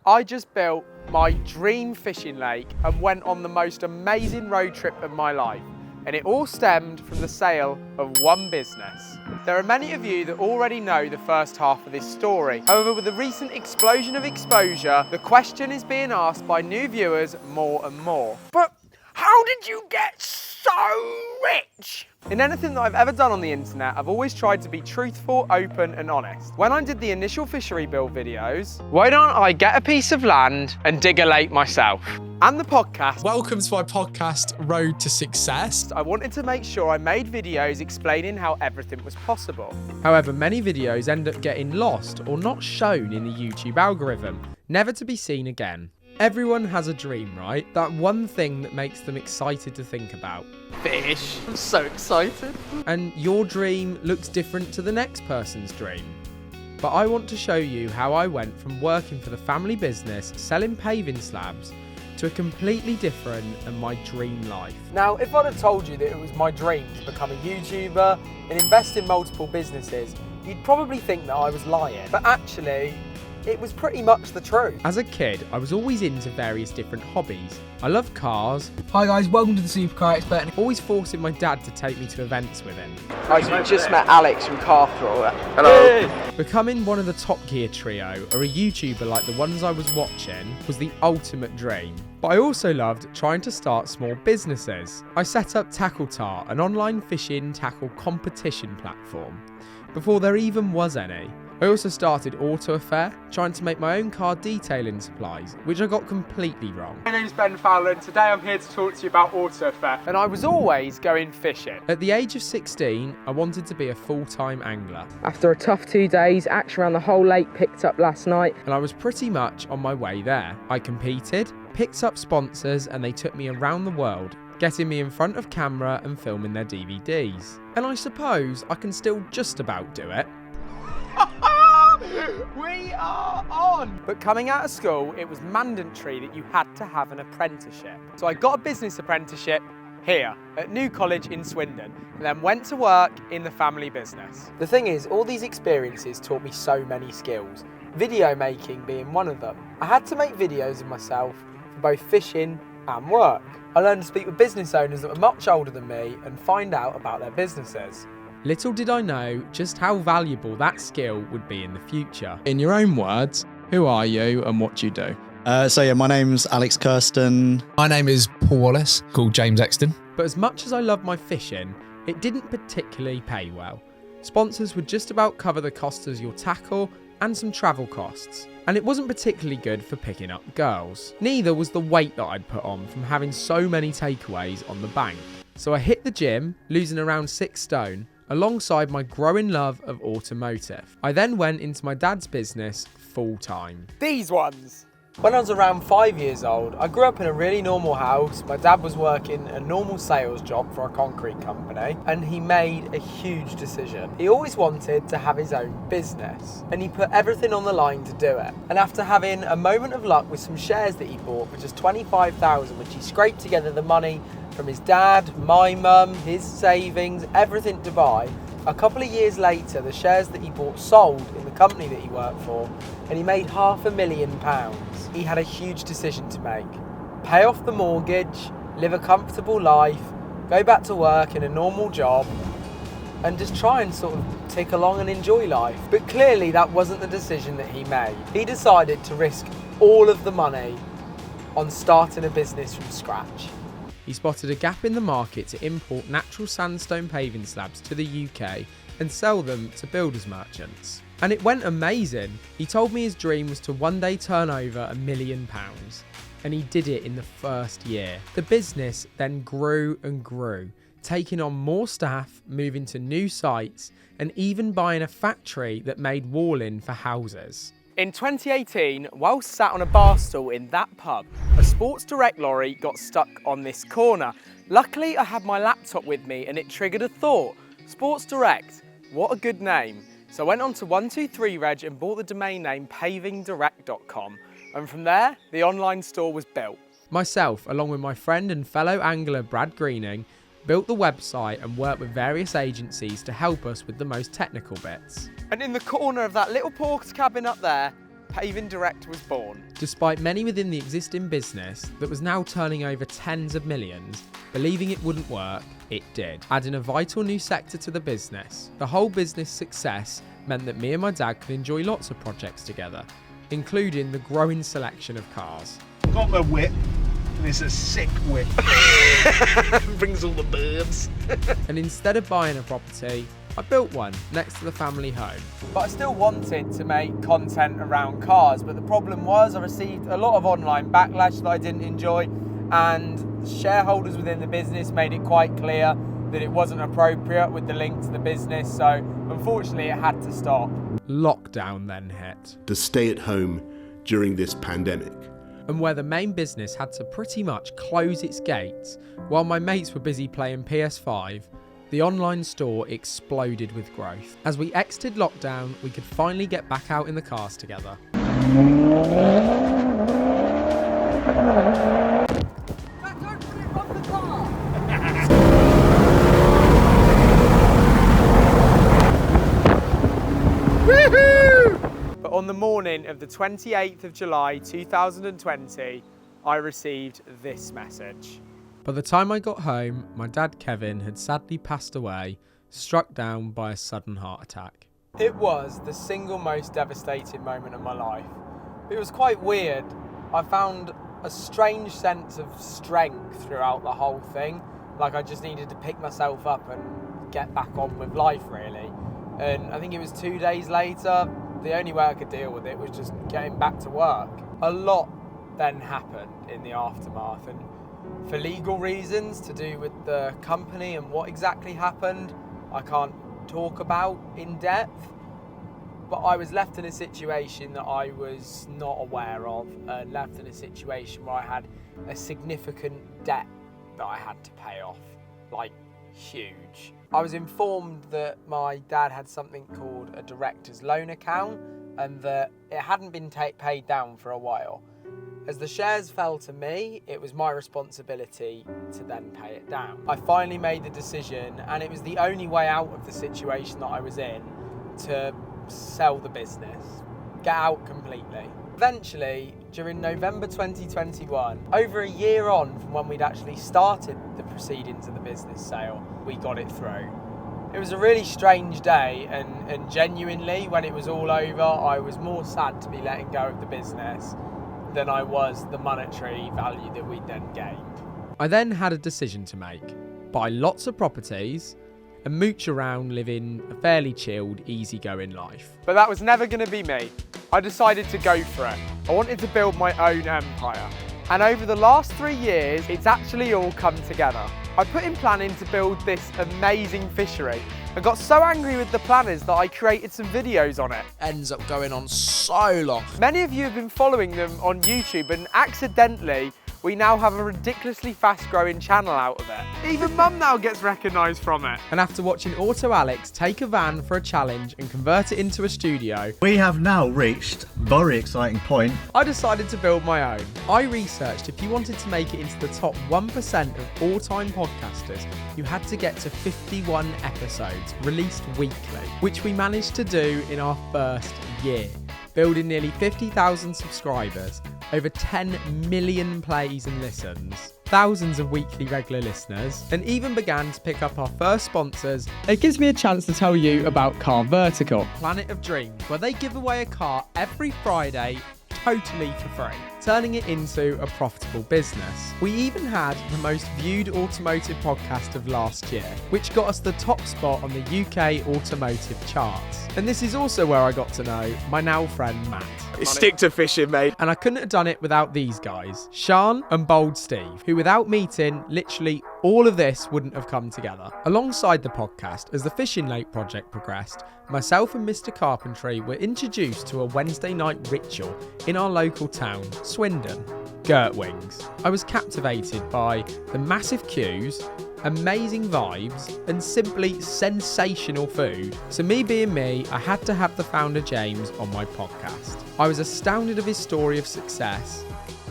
I just built my dream fishing lake and went on the most amazing road trip of my life. And it all stemmed from the sale of one business. There are many of you that already know the first half of this story. However, with the recent explosion of exposure, the question is being asked by new viewers more and more. But how did you get so rich? In anything that I've ever done on the internet, I've always tried to be truthful, open and honest. When I did the initial fishery build videos, why don't I get a piece of land and dig a lake myself? And the podcast. Welcome to my podcast, Road to Success. I wanted to make sure I made videos explaining how everything was possible. However, many videos end up getting lost or not shown in the YouTube algorithm, never to be seen again. Everyone has a dream, right? That one thing that makes them excited to think about. Fish. I'm so excited. And your dream looks different to the next person's dream. But I want to show you how I went from working for the family business, selling paving slabs, to a completely different and my dream life. Now, if I'd have told you that it was my dream to become a YouTuber and invest in multiple businesses, you'd probably think that I was lying. But actually, it was pretty much the truth. As a kid, I was always into various different hobbies. I love cars. Hi guys, welcome to the Supercar Expert. Always forcing my dad to take me to events with him. Guys, we just met Alex from Car Thrower. Hello. Becoming one of the Top Gear trio or a YouTuber like the ones I was watching was the ultimate dream. But I also loved trying to start small businesses. I set up Tackle Tar, an online fishing tackle competition platform, before there even was any. I also started Auto Affair, trying to make my own car detailing supplies, which I got completely wrong. My name's Ben Fowler and today I'm here to talk to you about Auto Affair. And I was always going fishing. At the age of 16, I wanted to be a full-time angler. After a tough 2 days, action around the whole lake picked up last night. And I was pretty much on my way there. I competed, picked up sponsors and they took me around the world, getting me in front of camera and filming their DVDs. And I suppose I can still just about do it. We are on! But coming out of school, it was mandatory that you had to have an apprenticeship. So I got a business apprenticeship here at New College in Swindon and then went to work in the family business. The thing is, all these experiences taught me so many skills, video making being one of them. I had to make videos of myself for both fishing and work. I learned to speak with business owners that were much older than me and find out about their businesses. Little did I know just how valuable that skill would be in the future. In your own words, who are you and what do you do? My name's Alex Kirsten. My name is Paul Wallace, called James Exton. But as much as I love my fishing, it didn't particularly pay well. Sponsors would just about cover the cost of your tackle and some travel costs. And it wasn't particularly good for picking up girls. Neither was the weight that I'd put on from having so many takeaways on the bank. So I hit the gym, losing around 6 stone, alongside my growing love of automotive. I then went into my dad's business full time. These ones! When I was around 5 years old, I grew up in a really normal house. My dad was working a normal sales job for a concrete company and he made a huge decision. He always wanted to have his own business and he put everything on the line to do it. And after having a moment of luck with some shares that he bought for just $25,000, which he scraped together the money from his dad, my mum, his savings, everything to buy. A couple of years later, the shares that he bought sold in the company that he worked for, and he made £500,000. He had a huge decision to make. Pay off the mortgage, live a comfortable life, go back to work in a normal job, and just try and sort of tick along and enjoy life. But clearly that wasn't the decision that he made. He decided to risk all of the money on starting a business from scratch. He spotted a gap in the market to import natural sandstone paving slabs to the UK and sell them to builders merchants. And it went amazing. He told me his dream was to one day turn over £1 million. And he did it in the first year. The business then grew and grew, taking on more staff, moving to new sites, and even buying a factory that made walling for houses. In 2018, whilst sat on a bar stool in that pub, a Sports Direct lorry got stuck on this corner. Luckily, I had my laptop with me and it triggered a thought. Sports Direct, what a good name. So I went on to 123reg and bought the domain name pavingdirect.com. And from there, the online store was built. Myself, along with my friend and fellow angler Brad Greening, built the website and worked with various agencies to help us with the most technical bits. And in the corner of that little pork's cabin up there, Paving Direct was born. Despite many within the existing business that was now turning over tens of millions, believing it wouldn't work, it did, adding a vital new sector to the business. The whole business success meant that me and my dad could enjoy lots of projects together, including the growing selection of cars. Got the whip, and it's a sick whip. Brings all the birds. And instead of buying a property, I built one next to the family home. But I still wanted to make content around cars, but the problem was I received a lot of online backlash that I didn't enjoy, and shareholders within the business made it quite clear that it wasn't appropriate with the link to the business, so unfortunately it had to stop. Lockdown then hit. To stay at home during this pandemic. And where the main business had to pretty much close its gates while my mates were busy playing PS5, the online store exploded with growth. As we exited lockdown, we could finally get back out in the cars together. But on the morning of the 28th of July 2020, I received this message. By the time I got home, my dad Kevin had sadly passed away, struck down by a sudden heart attack. It was the single most devastating moment of my life. It was quite weird. I found a strange sense of strength throughout the whole thing. Like I just needed to pick myself up and get back on with life, really. And I think it was 2 days later, the only way I could deal with it was just getting back to work. A lot then happened in the aftermath, and for legal reasons to do with the company and what exactly happened, I can't talk about in depth, but I was left in a situation that I was not aware of, and left in a situation where I had a significant debt that I had to pay off, like huge. I was informed that my dad had something called a director's loan account and that it hadn't been paid down for a while. As the shares fell to me, it was my responsibility to then pay it down. I finally made the decision, and it was the only way out of the situation that I was in, to sell the business, get out completely. Eventually, during November 2021, over a year on from when we'd actually started the proceedings of the business sale, we got it through. It was a really strange day, and genuinely, when it was all over, I was more sad to be letting go of the business than I was the monetary value that we'd then gained. I then had a decision to make: buy lots of properties and mooch around living a fairly chilled, easygoing life. But that was never going to be me. I decided to go for it. I wanted to build my own empire. And over the last 3 years, it's actually all come together. I put in planning to build this amazing fishery. I got so angry with the planners that I created some videos on it. Ends up going on so long. Many of you have been following them on YouTube, and accidentally, we now have a ridiculously fast growing channel out of it. Even Mum now gets recognised from it. And after watching Auto Alex take a van for a challenge and convert it into a studio, We have now reached a very exciting point. I decided to build my own. I researched if you wanted to make it into the top 1% of all-time podcasters, you had to get to 51 episodes released weekly, which we managed to do in our first year, building nearly 50,000 subscribers, over 10 million plays and listens, thousands of weekly regular listeners, and even began to pick up our first sponsors. It gives me a chance to tell you about Car Vertical, Planet of Dreams, where they give away a car every Friday totally for free, turning it into a profitable business. We even had the most viewed automotive podcast of last year, which got us the top spot on the UK automotive charts. And this is also where I got to know my now friend Matt. Stick to fishing, mate. And I couldn't have done it without these guys, Sean and Bold Steve, who without meeting, literally all of this wouldn't have come together. Alongside the podcast, as the Fishing Lake project progressed, myself and Mr. Carpentry were introduced to a Wednesday night ritual in our local town, Swindon, Gertwings. I was captivated by the massive queues, amazing vibes, and simply sensational food. So me being me, I had to have the founder James on my podcast. I was astounded of his story of success,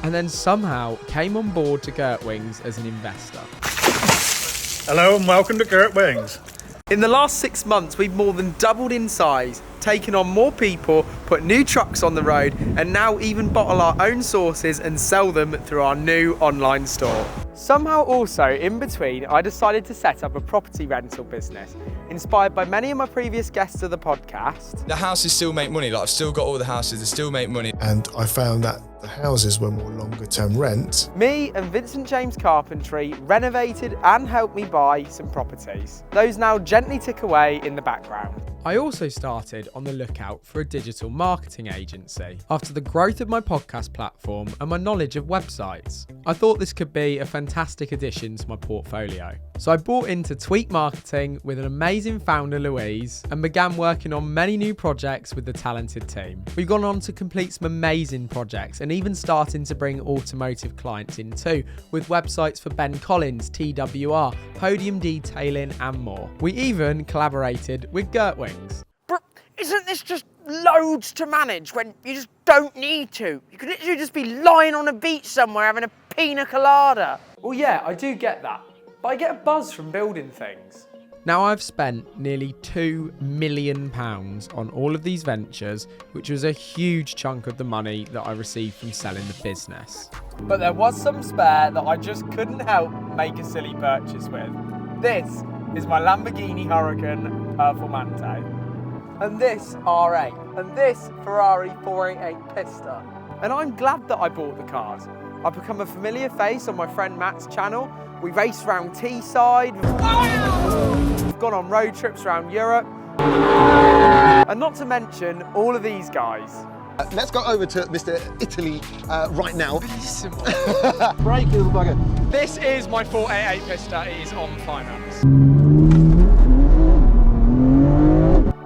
and then somehow came on board to Gertwings as an investor. Hello and welcome to Gertwings. In the last 6 months, we've more than doubled in size, taken on more people, put new trucks on the road, and now even bottle our own sauces and sell them through our new online store. Somehow also, in between, I decided to set up a property rental business, inspired by many of my previous guests of the podcast. The houses still make money, like I've still got all the houses, they still make money. And I found that the houses were more longer term rent. Me and Vincent James Carpentry renovated and helped me buy some properties. Those now gently tick away in the background. I also started on the lookout for a digital marketing agency after the growth of my podcast platform and my knowledge of websites. I thought this could be a fantastic addition to my portfolio. So I bought into Tweak Marketing with an amazing founder, Louise, and began working on many new projects with the talented team. We've gone on to complete some amazing projects and even starting to bring automotive clients in too, with websites for Ben Collins, TWR, Podium Detailing and more. We even collaborated with Gertwings. But isn't this just loads to manage when you just don't need to? You could literally just be lying on a beach somewhere having a pina colada. Well, yeah, I do get that, but I get a buzz from building things. Now I've spent nearly £2 million on all of these ventures, which was a huge chunk of the money that I received from selling the business. But there was some spare that I just couldn't help make a silly purchase with. This is my Lamborghini Huracan Performante. And this R8. And this Ferrari 488 Pista. And I'm glad that I bought the cars. I've become a familiar face on my friend Matt's channel. We raced around Teesside. We've gone on road trips around Europe. And not to mention all of these guys. Let's go over to Mr. Italy right now. Bellissimo. Break, little bugger. This is my 488 Pista. It is on finance.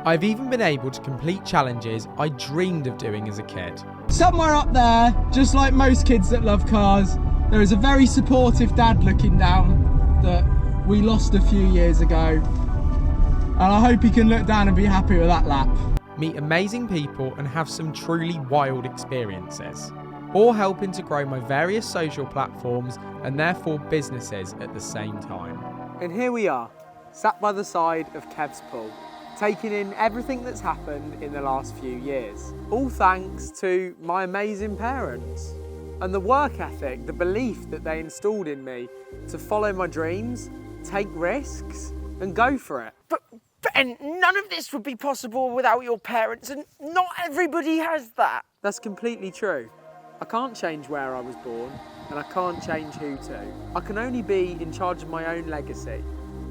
I've even been able to complete challenges I dreamed of doing as a kid. Somewhere up there, just like most kids that love cars, there is a very supportive dad looking down that we lost a few years ago. And I hope he can look down and be happy with that lap. Meet amazing people and have some truly wild experiences. All helping to grow my various social platforms and therefore businesses at the same time. And here we are, sat by the side of Kev's pool, taking in everything that's happened in the last few years. All thanks to my amazing parents and the work ethic, the belief that they installed in me to follow my dreams, take risks and go for it. But Ben, none of this would be possible without your parents, and not everybody has that. That's completely true. I can't change where I was born and I can't change who to. I can only be in charge of my own legacy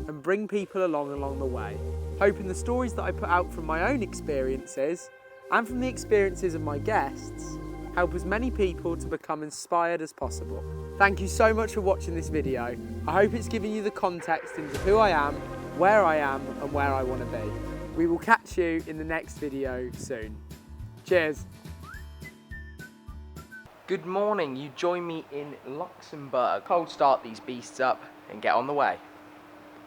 and bring people along the way, hoping the stories that I put out from my own experiences and from the experiences of my guests help as many people to become inspired as possible. Thank you so much for watching this video. I hope it's given you the context into who I am, where I am and where I want to be. We will catch you in the next video soon. Cheers. Good morning, you join me in Luxembourg. Cold start these beasts up and get on the way.